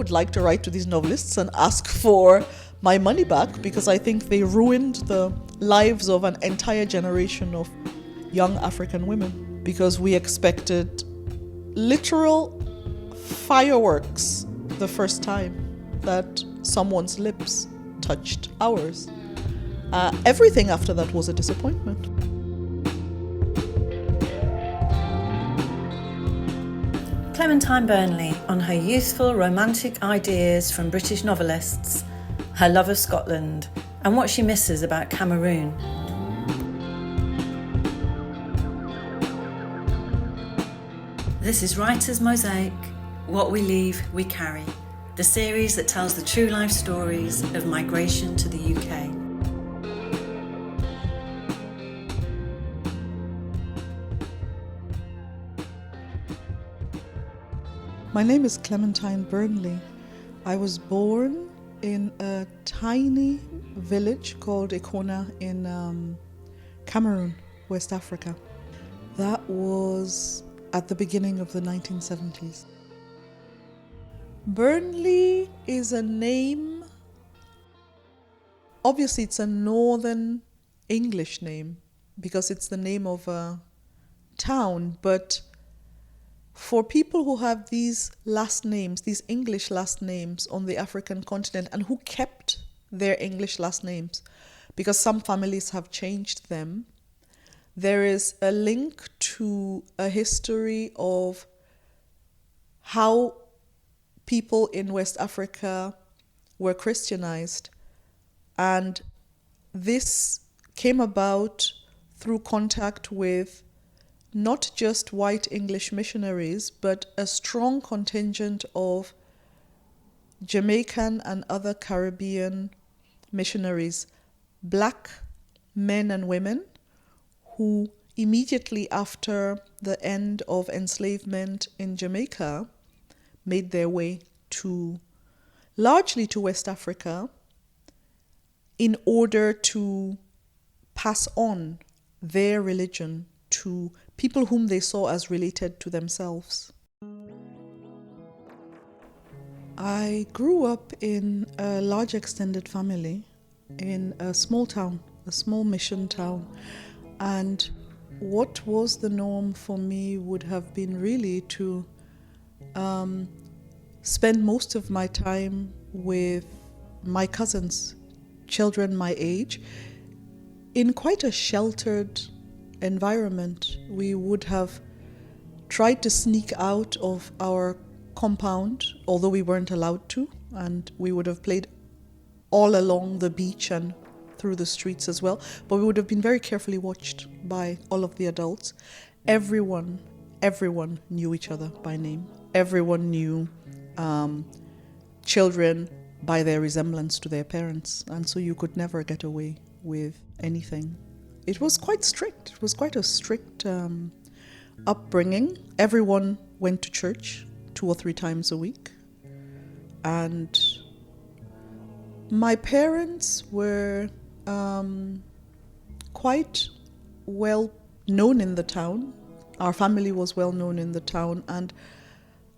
would like to write to these novelists and ask for my money back, because I think they ruined the lives of an entire generation of young African women, because we expected literal fireworks the first time that someone's lips touched ours. Everything after that was a disappointment. Clementine Burnley on her youthful romantic ideas from British novelists, her love of Scotland, and what she misses about Cameroon. This is Writer's Mosaic, What We Leave, We Carry, the series that tells the true life stories of migration to the UK. My name is Clementine Burnley. I was born in a tiny village called Ikona in Cameroon, West Africa. That was at the beginning of the 1970s. Burnley is a name, obviously it's a Northern English name because it's the name of a town, but for people who have these last names, these English last names on the African continent, and who kept their English last names, because some families have changed them, there is a link to a history of how people in West Africa were Christianized. And this came about through contact with not just white English missionaries, but a strong contingent of Jamaican and other Caribbean missionaries, black men and women who immediately after the end of enslavement in Jamaica made their way largely to West Africa in order to pass on their religion to people whom they saw as related to themselves. I grew up in a large extended family in a small town, a small mission town. And what was the norm for me would have been really to spend most of my time with my cousins, children my age, in quite a sheltered environment. We would have tried to sneak out of our compound, although we weren't allowed to, and we would have played all along the beach and through the streets as well, but we would have been very carefully watched by all of the adults. Everyone knew each other by name. Everyone knew children by their resemblance to their parents, and so you could never get away with anything. It was quite strict. It was quite a strict upbringing. Everyone went to church 2 or 3 times a week. And my parents were quite well known in the town. Our family was well known in the town, and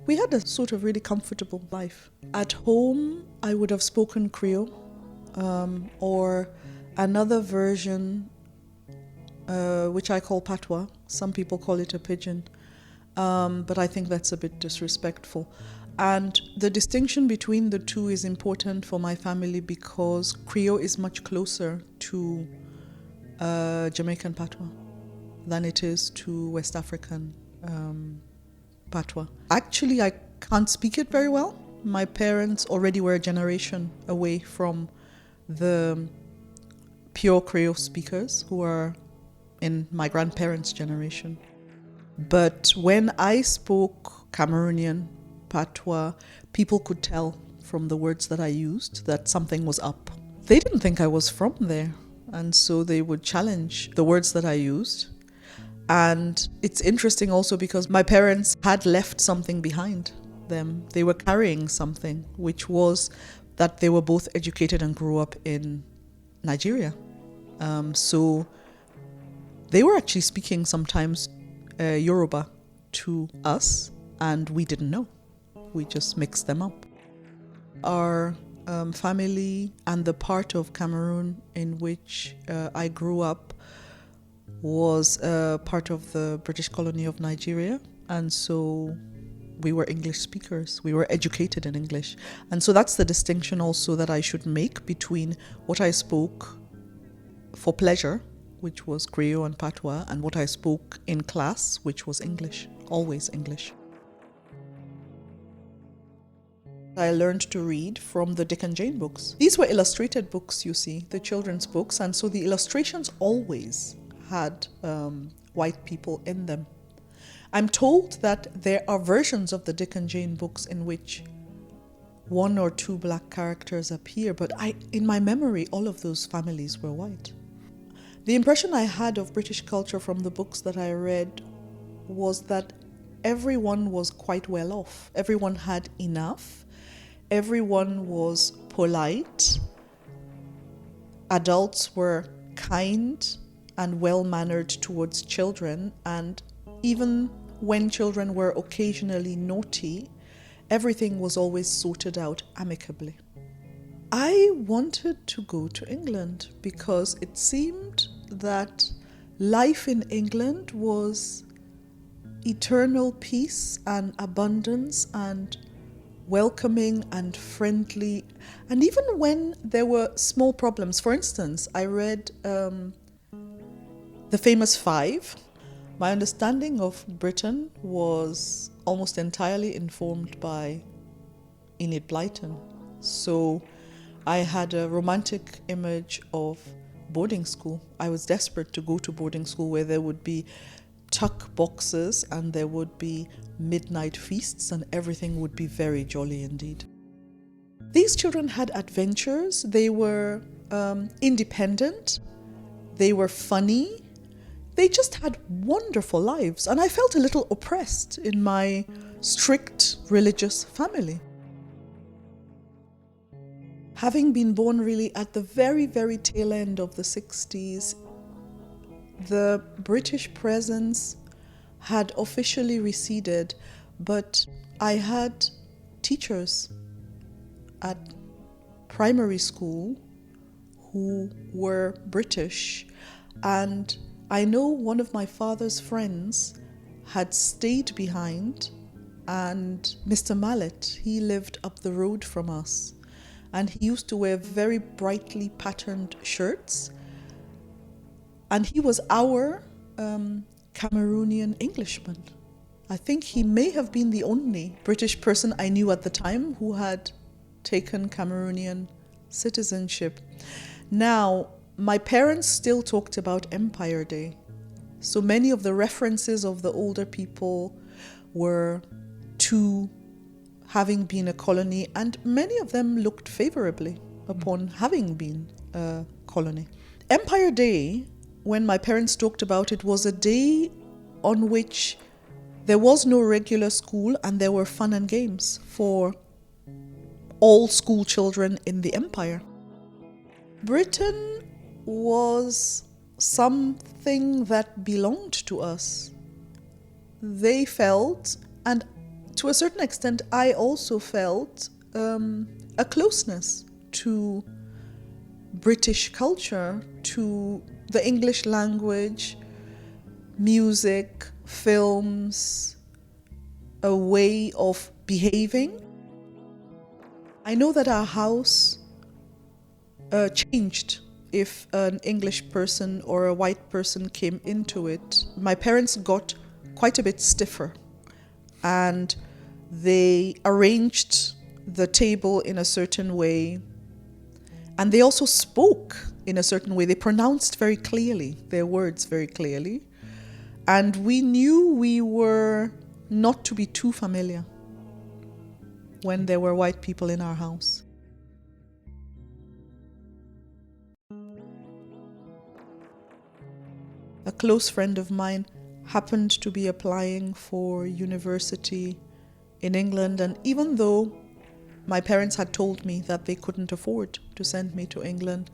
we had a sort of really comfortable life. At home, I would have spoken Creole or another version which I call patois. Some people call it a pidgin, but I think that's a bit disrespectful. And the distinction between the two is important for my family because Creole is much closer to Jamaican patois than it is to West African patois. Actually, I can't speak it very well. My parents already were a generation away from the pure Creole speakers who are in my grandparents' generation. But when I spoke Cameroonian patois, people could tell from the words that I used that something was up. They didn't think I was from there, and so they would challenge the words that I used. And it's interesting also because my parents had left something behind them. They were carrying something, which was that they were both educated and grew up in Nigeria. So they were actually speaking sometimes Yoruba to us, and we didn't know. We just mixed them up. Our family and the part of Cameroon in which I grew up was part of the British colony of Nigeria, and so we were English speakers. We were educated in English. And so that's the distinction also that I should make between what I spoke for pleasure, which was Creole and Patois, and what I spoke in class, which was English, always English. I learned to read from the Dick and Jane books. These were illustrated books, you see, the children's books, and so the illustrations always had white people in them. I'm told that there are versions of the Dick and Jane books in which one or two black characters appear, but in my memory, all of those families were white. The impression I had of British culture from the books that I read was that everyone was quite well off. Everyone had enough. Everyone was polite. Adults were kind and well-mannered towards children, and even when children were occasionally naughty, everything was always sorted out amicably. I wanted to go to England because it seemed that life in England was eternal peace and abundance and welcoming and friendly. And even when there were small problems, for instance, I read The Famous Five. My understanding of Britain was almost entirely informed by Enid Blyton. So I had a romantic image of boarding school. I was desperate to go to boarding school where there would be tuck boxes and there would be midnight feasts and everything would be very jolly indeed. These children had adventures. They were independent. They were funny. They just had wonderful lives, and I felt a little oppressed in my strict religious family. Having been born really at the very, very tail end of the 60s, the British presence had officially receded, but I had teachers at primary school who were British, and I know one of my father's friends had stayed behind, and Mr. Mallet, he lived up the road from us, and he used to wear very brightly patterned shirts, and he was our Cameroonian Englishman. I think he may have been the only British person I knew at the time who had taken Cameroonian citizenship. Now, my parents still talked about Empire Day. So many of the references of the older people were to having been a colony, and many of them looked favorably upon having been a colony. Empire Day, when my parents talked about it, was a day on which there was no regular school and there were fun and games for all school children in the empire. Britain was something that belonged to us. They felt, and to a certain extent I also felt, a closeness to British culture, to the English language, music, films, a way of behaving. I know that our house changed if an English person or a white person came into it. My parents got quite a bit stiffer, and they arranged the table in a certain way, and they also spoke in a certain way. They pronounced very clearly, their words very clearly, and we knew we were not to be too familiar when there were white people in our house. A close friend of mine happened to be applying for university in England, and even though my parents had told me that they couldn't afford to send me to England,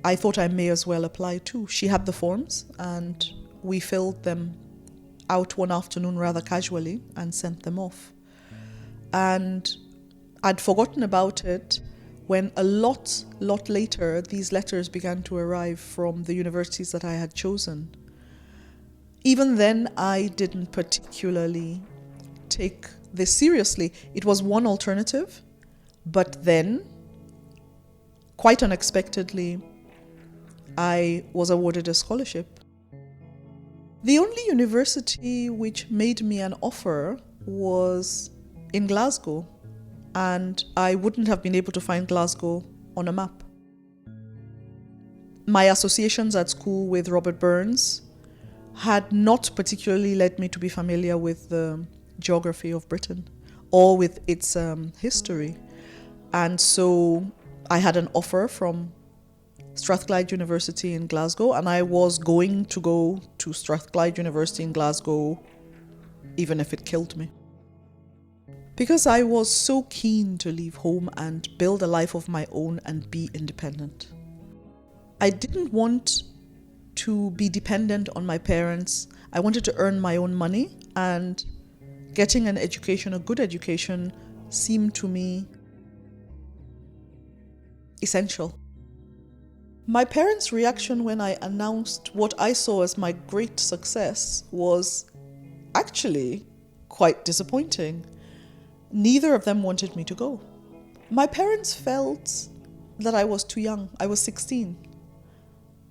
I thought I may as well apply too. She had the forms and we filled them out one afternoon rather casually and sent them off. And I'd forgotten about it when a lot later these letters began to arrive from the universities that I had chosen. Even then, I didn't particularly take this seriously. It was one alternative, but then, quite unexpectedly, I was awarded a scholarship. The only university which made me an offer was in Glasgow, and I wouldn't have been able to find Glasgow on a map. My associations at school with Robert Burns had not particularly led me to be familiar with the geography of Britain or with its history. And so I had an offer from Strathclyde University in Glasgow, and I was going to go to Strathclyde University in Glasgow even if it killed me. Because I was so keen to leave home and build a life of my own and be independent. I didn't want to be dependent on my parents. I wanted to earn my own money, and getting an education, a good education, seemed to me essential. My parents' reaction when I announced what I saw as my great success was actually quite disappointing. Neither of them wanted me to go. My parents felt that I was too young. I was 16.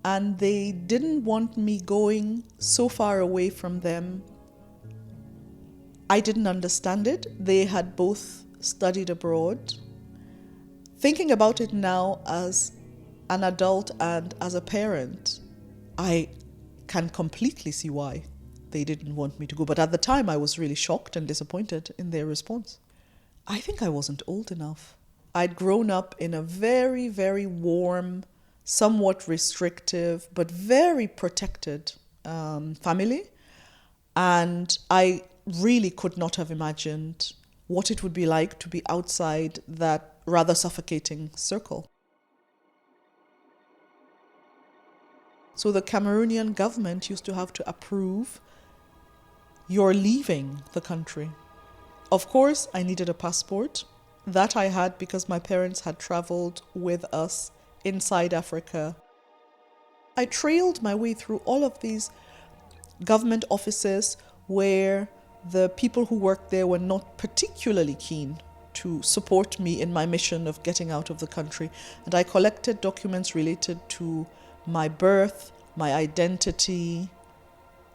And they didn't want me going so far away from them. I didn't understand it. They had both studied abroad. Thinking about it now as an adult and as a parent, I can completely see why they didn't want me to go. But at the time, I was really shocked and disappointed in their response. I think I wasn't old enough. I'd grown up in a very, very warm, somewhat restrictive, but very protected family. And I really could not have imagined what it would be like to be outside that rather suffocating circle. So the Cameroonian government used to have to approve your leaving the country. Of course, I needed a passport. That I had because my parents had traveled with us inside Africa. I trailed my way through all of these government offices where the people who worked there were not particularly keen to support me in my mission of getting out of the country. And I collected documents related to my birth, my identity,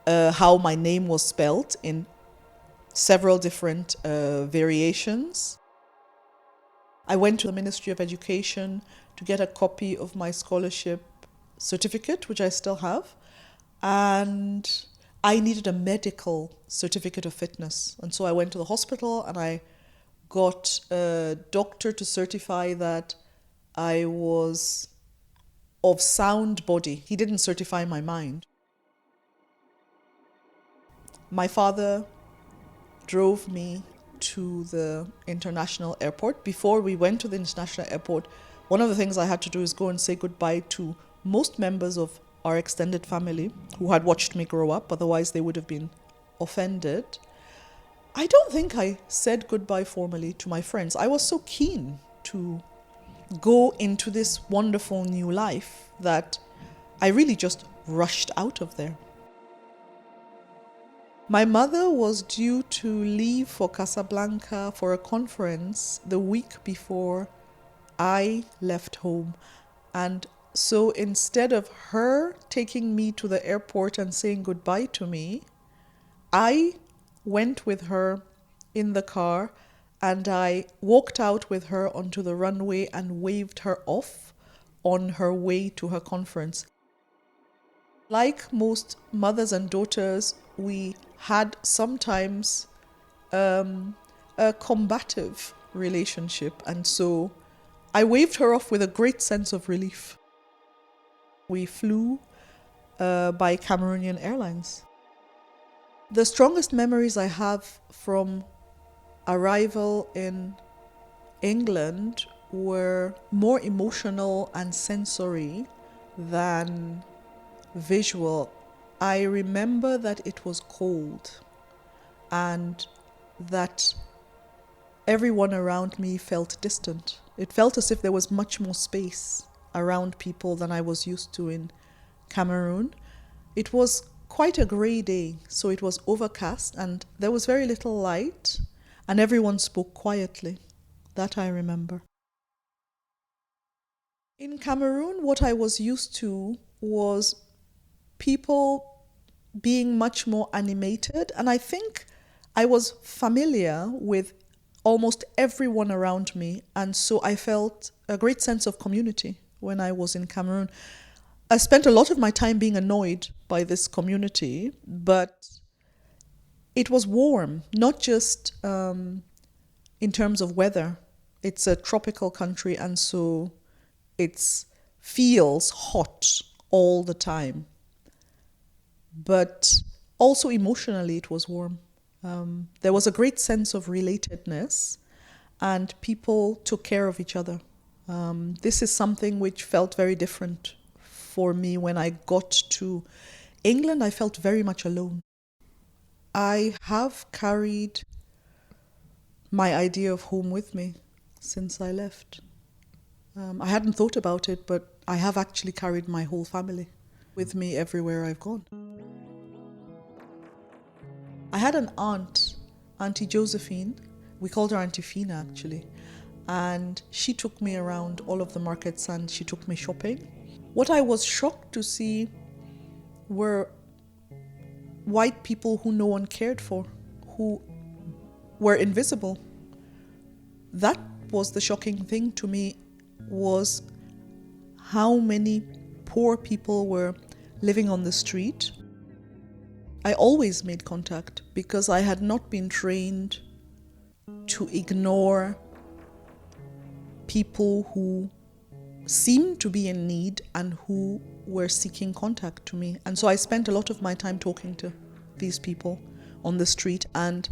how my name was spelt in several different variations. I went to the Ministry of Education to get a copy of my scholarship certificate, which I still have, and I needed a medical certificate of fitness. And so I went to the hospital and I got a doctor to certify that I was of sound body. He didn't certify my mind. My father drove me to the international airport. Before we went to the international airport, one of the things I had to do is go and say goodbye to most members of our extended family who had watched me grow up, otherwise they would have been offended. I don't think I said goodbye formally to my friends. I was so keen to go into this wonderful new life that I really just rushed out of there. My mother was due to leave for Casablanca for a conference the week before I left home. And so instead of her taking me to the airport and saying goodbye to me, I went with her in the car and I walked out with her onto the runway and waved her off on her way to her conference. Like most mothers and daughters, we had sometimes a combative relationship, and so I waved her off with a great sense of relief. We flew by Cameroonian Airlines. The strongest memories I have from arrival in England were more emotional and sensory than visual. I remember that it was cold and that everyone around me felt distant. It felt as if there was much more space around people than I was used to in Cameroon. It was quite a grey day, so it was overcast and there was very little light, and everyone spoke quietly. That I remember. In Cameroon, what I was used to was people being much more animated, and I think I was familiar with almost everyone around me, and so I felt a great sense of community when I was in Cameroon. I spent a lot of my time being annoyed by this community, but it was warm, not just in terms of weather. It's a tropical country, and so it feels hot all the time. But also emotionally, it was warm. There was a great sense of relatedness, and people took care of each other. This is something which felt very different for me when I got to England. I felt very much alone. I have carried my idea of home with me since I left. I hadn't thought about it, but I have actually carried my whole family with me everywhere I've gone. I had an aunt, Auntie Josephine. We called her Auntie Fina, actually. And she took me around all of the markets and she took me shopping. What I was shocked to see were white people who no one cared for, who were invisible. That was the shocking thing to me, was how many poor people were living on the street. I always made contact because I had not been trained to ignore people who seemed to be in need and who were seeking contact to me. And so I spent a lot of my time talking to these people on the street, and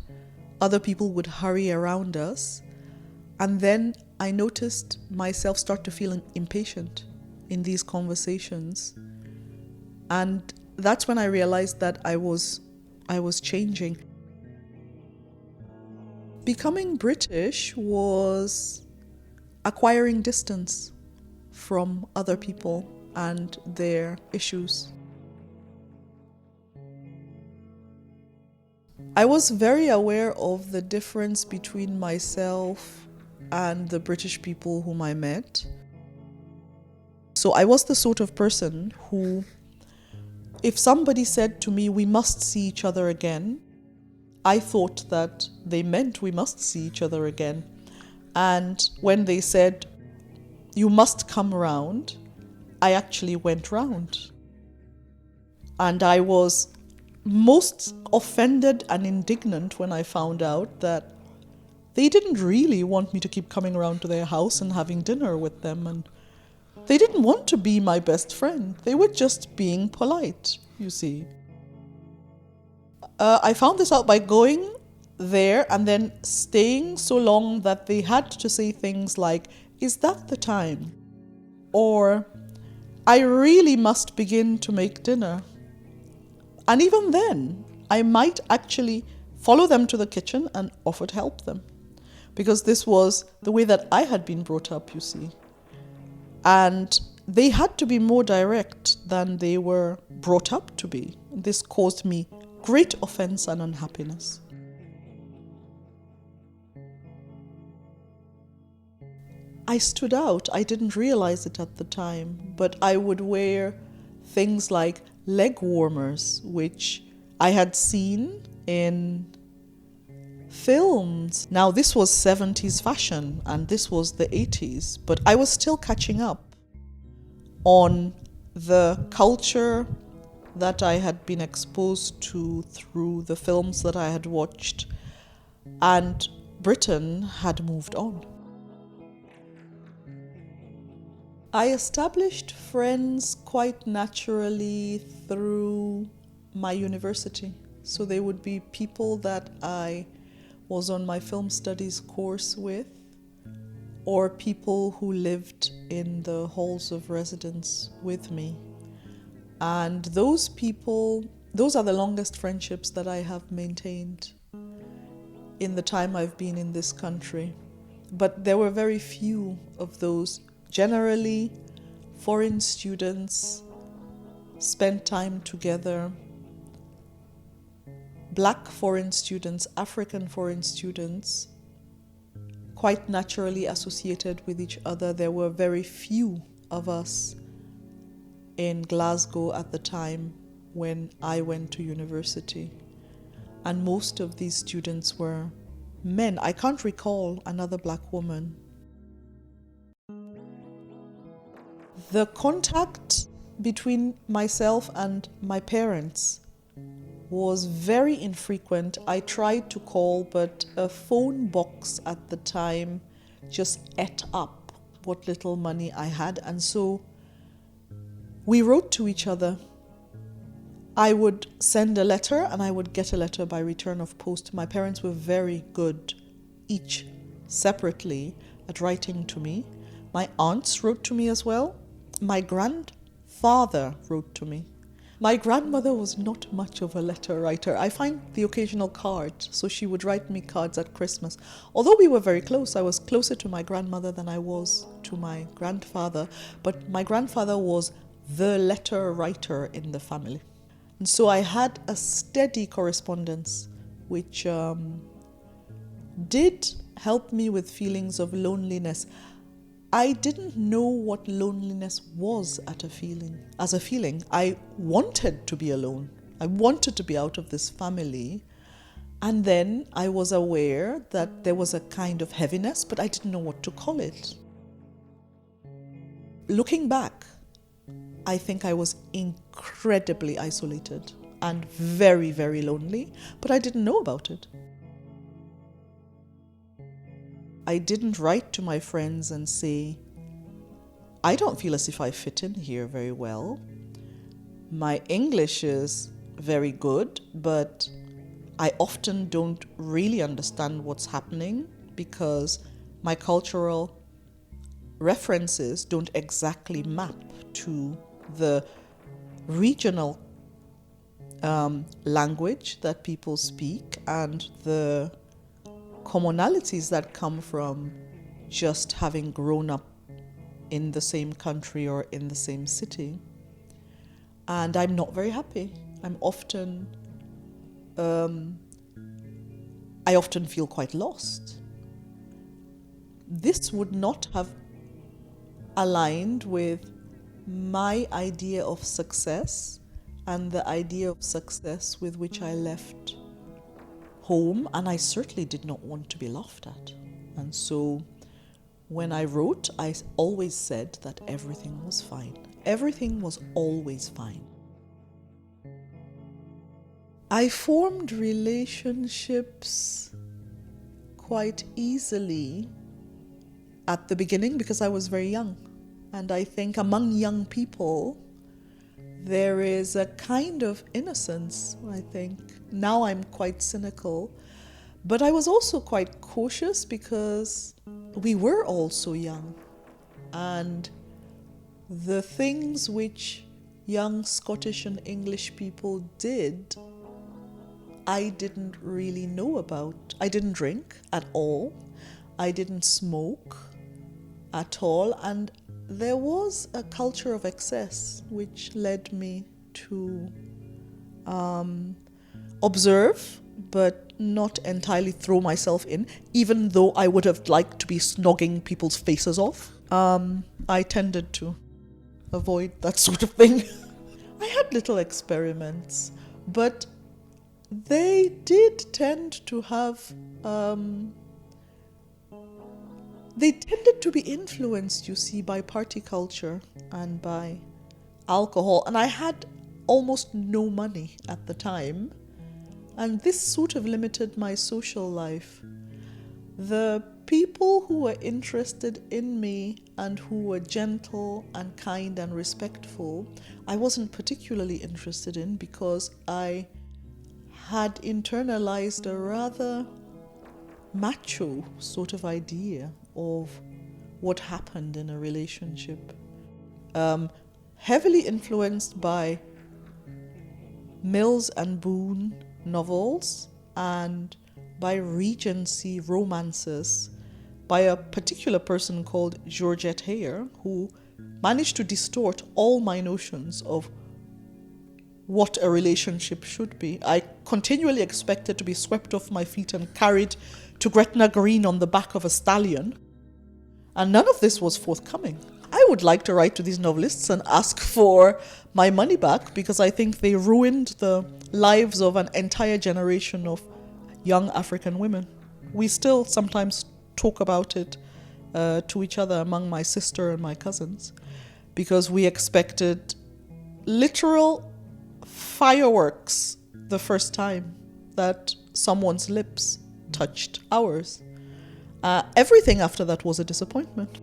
other people would hurry around us. And then I noticed myself start to feel impatient in these conversations. And that's when I realized that I was changing. Becoming British was acquiring distance from other people and their issues. I was very aware of the difference between myself and the British people whom I met. So I was the sort of person who, if somebody said to me, we must see each other again, I thought that they meant we must see each other again. And when they said, you must come round, I actually went round. And I was most offended and indignant when I found out that they didn't really want me to keep coming around to their house and having dinner with them. And they didn't want to be my best friend. They were just being polite, you see. I found this out by going there and then staying so long that they had to say things like, is that the time? Or, I really must begin to make dinner. And even then, I might actually follow them to the kitchen and offer to help them. Because this was the way that I had been brought up, you see. And they had to be more direct than they were brought up to be. This caused me great offense and unhappiness. I stood out. I didn't realize it at the time, but I would wear things like leg warmers, which I had seen in films. Now, this was 70s fashion and this was the 80s, but I was still catching up on the culture that I had been exposed to through the films that I had watched, and Britain had moved on. I established friends quite naturally through my university. So they would be people that I was on my film studies course with, or people who lived in the halls of residence with me. And those people, those are the longest friendships that I have maintained. in the time I've been in this country. But there were very few of those. Generally, foreign students spent time together. Black foreign students, African foreign students, quite naturally associated with each other. There were very few of us in Glasgow at the time when I went to university. And most of these students were men. I can't recall another black woman. The contact between myself and my parents was very infrequent. I tried to call, but a phone box at the time just ate up what little money I had. And so we wrote to each other. I would send a letter and I would get a letter by return of post. My parents were very good, each separately, at writing to me. My aunts wrote to me as well. My grandfather wrote to me. My grandmother was not much of a letter writer. I find the occasional card, so she would write me cards at Christmas. Although we were very close, I was closer to my grandmother than I was to my grandfather, but my grandfather was the letter writer in the family. And so I had a steady correspondence, which did help me with feelings of loneliness. I didn't know what loneliness was as a feeling. I wanted to be alone. I wanted to be out of this family. And then I was aware that there was a kind of heaviness, but I didn't know what to call it. Looking back, I think I was incredibly isolated and very, very lonely, but I didn't know about it. I didn't write to my friends and say, I don't feel as if I fit in here very well. My English is very good, but I often don't really understand what's happening because my cultural references don't exactly map to the regional language that people speak and the commonalities that come from just having grown up in the same country or in the same city. And I'm not very happy. I often feel quite lost. This would not have aligned with my idea of success and the idea of success with which I left home, and I certainly did not want to be laughed at. And so when I wrote, I always said that everything was fine. Everything was always fine. I formed relationships quite easily at the beginning because I was very young. And I think among young people, there is a kind of innocence, I think. Now I'm quite cynical, but I was also quite cautious because we were all so young. And the things which young Scottish and English people did, I didn't really know about. I didn't drink at all. I didn't smoke at all. And there was a culture of excess which led me to observe, but not entirely throw myself in, even though I would have liked to be snogging people's faces off. I tended to avoid that sort of thing. I had little experiments, but they did tend to have they tended to be influenced, you see, by party culture and by alcohol. And I had almost no money at the time. And this sort of limited my social life. The people who were interested in me and who were gentle and kind and respectful, I wasn't particularly interested in because I had internalized a rather macho sort of idea of what happened in a relationship. Heavily influenced by Mills and Boon novels and by Regency romances by a particular person called Georgette Heyer, who managed to distort all my notions of what a relationship should be. I continually expected to be swept off my feet and carried to Gretna Green on the back of a stallion, and none of this was forthcoming. I would like to write to these novelists and ask for my money back, because I think they ruined the lives of an entire generation of young African women. We still sometimes talk about it to each other among my sister and my cousins, because we expected literal fireworks the first time that someone's lips touched ours. Everything after that was a disappointment.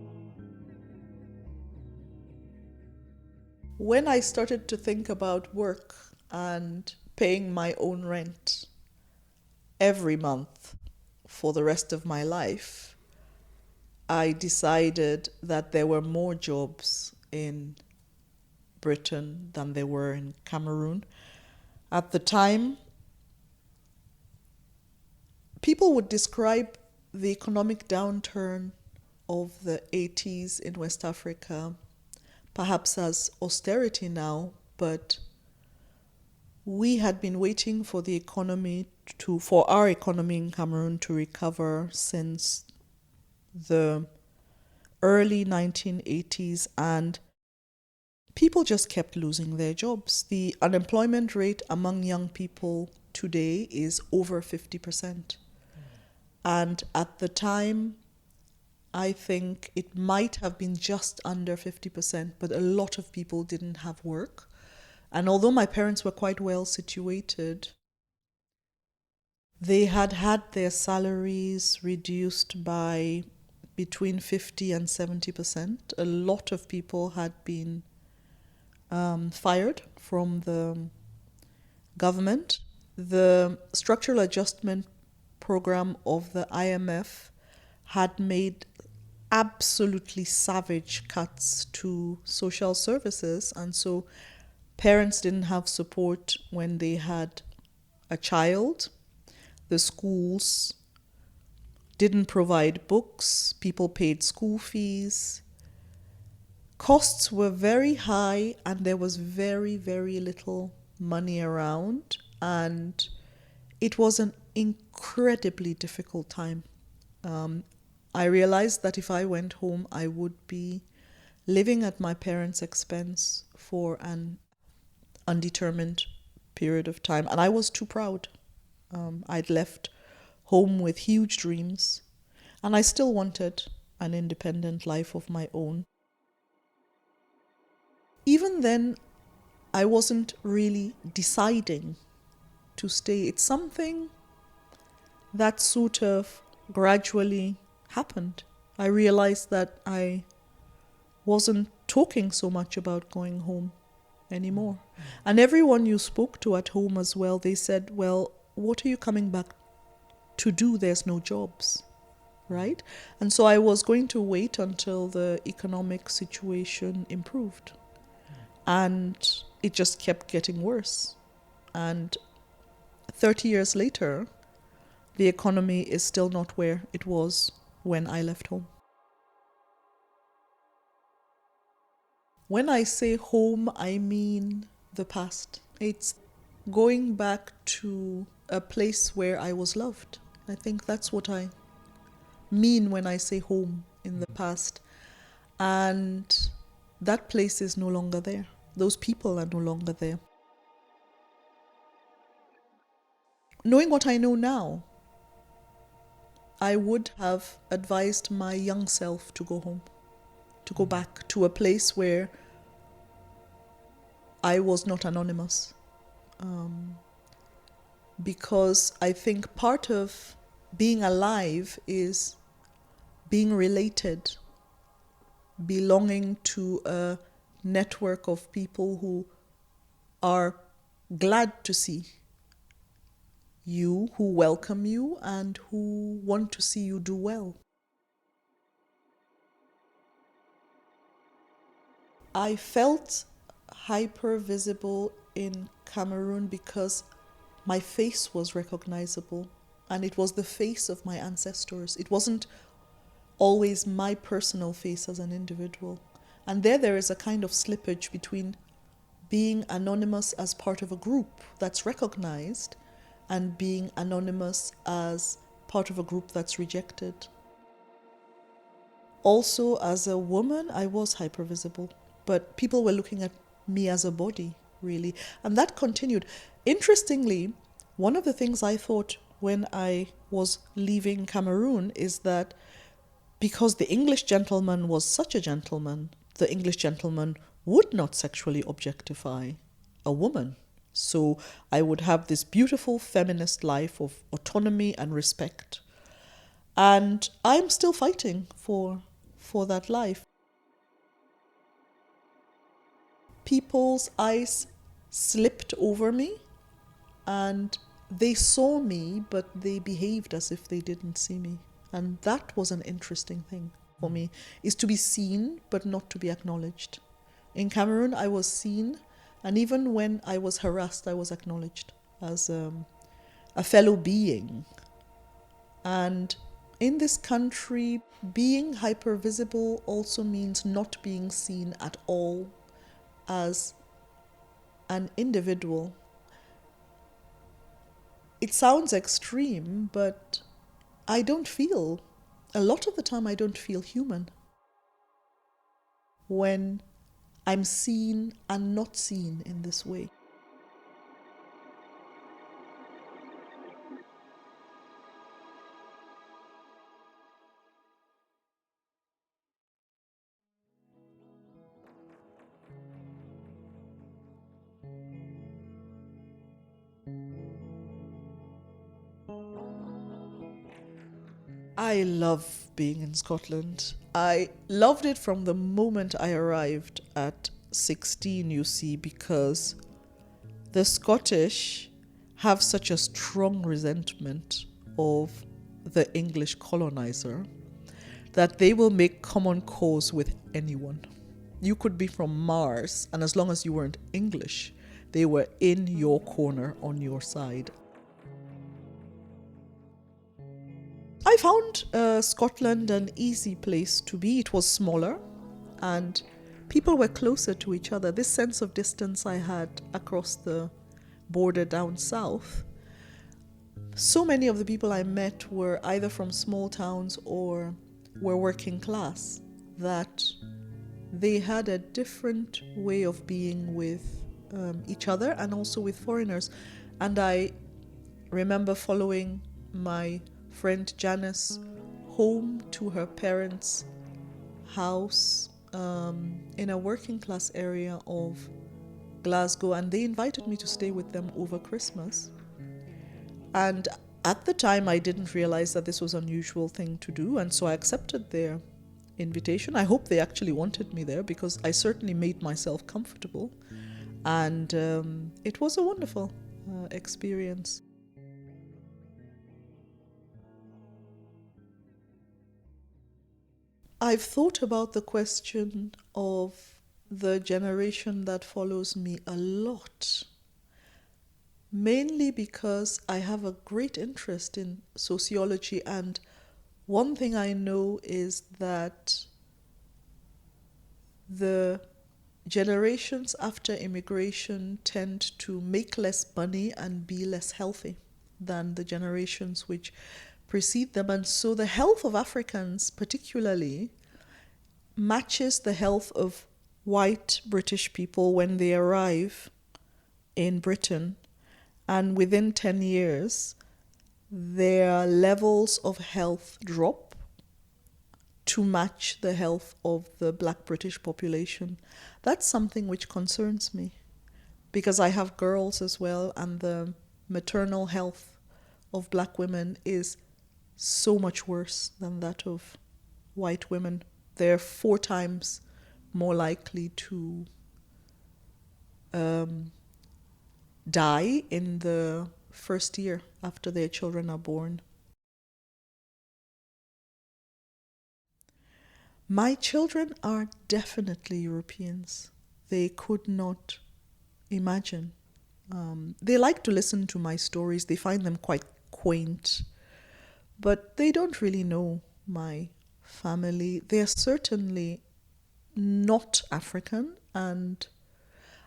When I started to think about work and paying my own rent every month for the rest of my life, I decided that there were more jobs in Britain than there were in Cameroon. At the time, people would describe the economic downturn of the 80s in West Africa perhaps as austerity now, but we had been waiting for for our economy in Cameroon to recover since the early 1980s, and people just kept losing their jobs. The unemployment rate among young people today is over 50%. And at the time, I think it might have been just under 50%, but a lot of people didn't have work. And although my parents were quite well situated, they had had their salaries reduced by between 50 and 70%. A lot of people had been fired from the government. The structural adjustment program of the IMF had made absolutely savage cuts to social services, and so parents didn't have support when they had a child. The schools didn't provide books. People paid school fees. Costs were very high, and there was very, very little money around, and it was an incredibly difficult time. I realized that if I went home, I would be living at my parents' expense for an undetermined period of time, and I was too proud. I'd left home with huge dreams, and I still wanted an independent life of my own. Even then, I wasn't really deciding to stay. It's something that sort of gradually happened. I realized that I wasn't talking so much about going home anymore. And everyone you spoke to at home as well, they said, well, what are you coming back to do? There's no jobs, right? And so I was going to wait until the economic situation improved. And it just kept getting worse. And 30 years later, the economy is still not where it was when I left home. When I say home, I mean the past. It's going back to a place where I was loved. I think that's what I mean when I say home in the past. And that place is no longer there. Those people are no longer there. Knowing what I know now, I would have advised my young self to go home, to go back to a place where I was not anonymous. Because I think part of being alive is being related, belonging to a network of people who are glad to see you, who welcome you, and who want to see you do well. I felt hyper visible in Cameroon because my face was recognizable, and it was the face of my ancestors. It wasn't always my personal face as an individual. And there is a kind of slippage between being anonymous as part of a group that's recognized and being anonymous as part of a group that's rejected. Also, as a woman, I was hypervisible, but people were looking at me as a body, really. And that continued. Interestingly, one of the things I thought when I was leaving Cameroon is that because the English gentleman was such a gentleman, the English gentleman would not sexually objectify a woman. So I would have this beautiful feminist life of autonomy and respect. And I'm still fighting for that life. People's eyes slipped over me and they saw me, but they behaved as if they didn't see me. And that was an interesting thing for me, is to be seen, but not to be acknowledged. In Cameroon, I was seen, and even when I was harassed, I was acknowledged as a fellow being. And in this country, being hypervisible also means not being seen at all as an individual. It sounds extreme, but a lot of the time I don't feel human when I'm seen and not seen in this way. I love being in Scotland. I loved it from the moment I arrived at 16, you see, because the Scottish have such a strong resentment of the English colonizer that they will make common cause with anyone. You could be from Mars, and as long as you weren't English, they were in your corner on your side. I found Scotland an easy place to be. It was smaller and people were closer to each other. This sense of distance I had across the border down south. So many of the people I met were either from small towns or were working class, that they had a different way of being with each other and also with foreigners. And I remember following my friend Janice home to her parents' house in a working class area of Glasgow, and they invited me to stay with them over Christmas. And at the time I didn't realize that this was an unusual thing to do, and so I accepted their invitation. I hope they actually wanted me there because I certainly made myself comfortable, and it was a wonderful experience. I've thought about the question of the generation that follows me a lot, mainly because I have a great interest in sociology, and one thing I know is that the generations after immigration tend to make less money and be less healthy than the generations which precede them. And so the health of Africans particularly matches the health of white British people when they arrive in Britain. And within 10 years, their levels of health drop to match the health of the Black British population. That's something which concerns me because I have girls as well, and the maternal health of Black women is so much worse than that of white women. They're 4 times more likely to die in the first year after their children are born. My children are definitely Europeans. They could not imagine They like to listen to my stories. They find them quite quaint, but they don't really know my family. They're certainly not African, and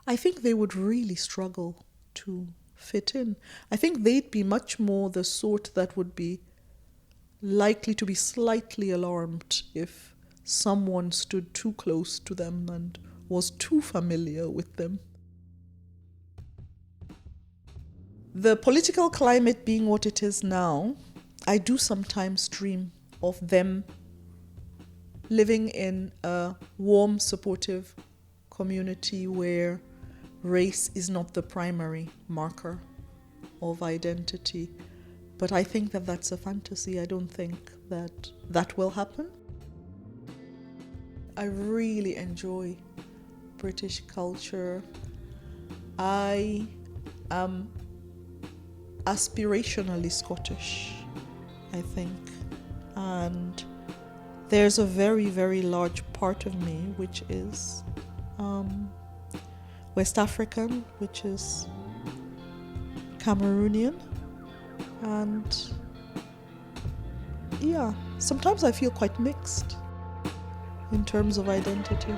I think they would really struggle to fit in. I think they'd be much more the sort that would be likely to be slightly alarmed if someone stood too close to them and was too familiar with them. The political climate being what it is now, I do sometimes dream of them living in a warm, supportive community where race is not the primary marker of identity. But I think that that's a fantasy. I don't think that that will happen. I really enjoy British culture. I am aspirationally Scottish, I think. And there's a very, very large part of me which is West African, which is Cameroonian. And yeah, sometimes I feel quite mixed in terms of identity.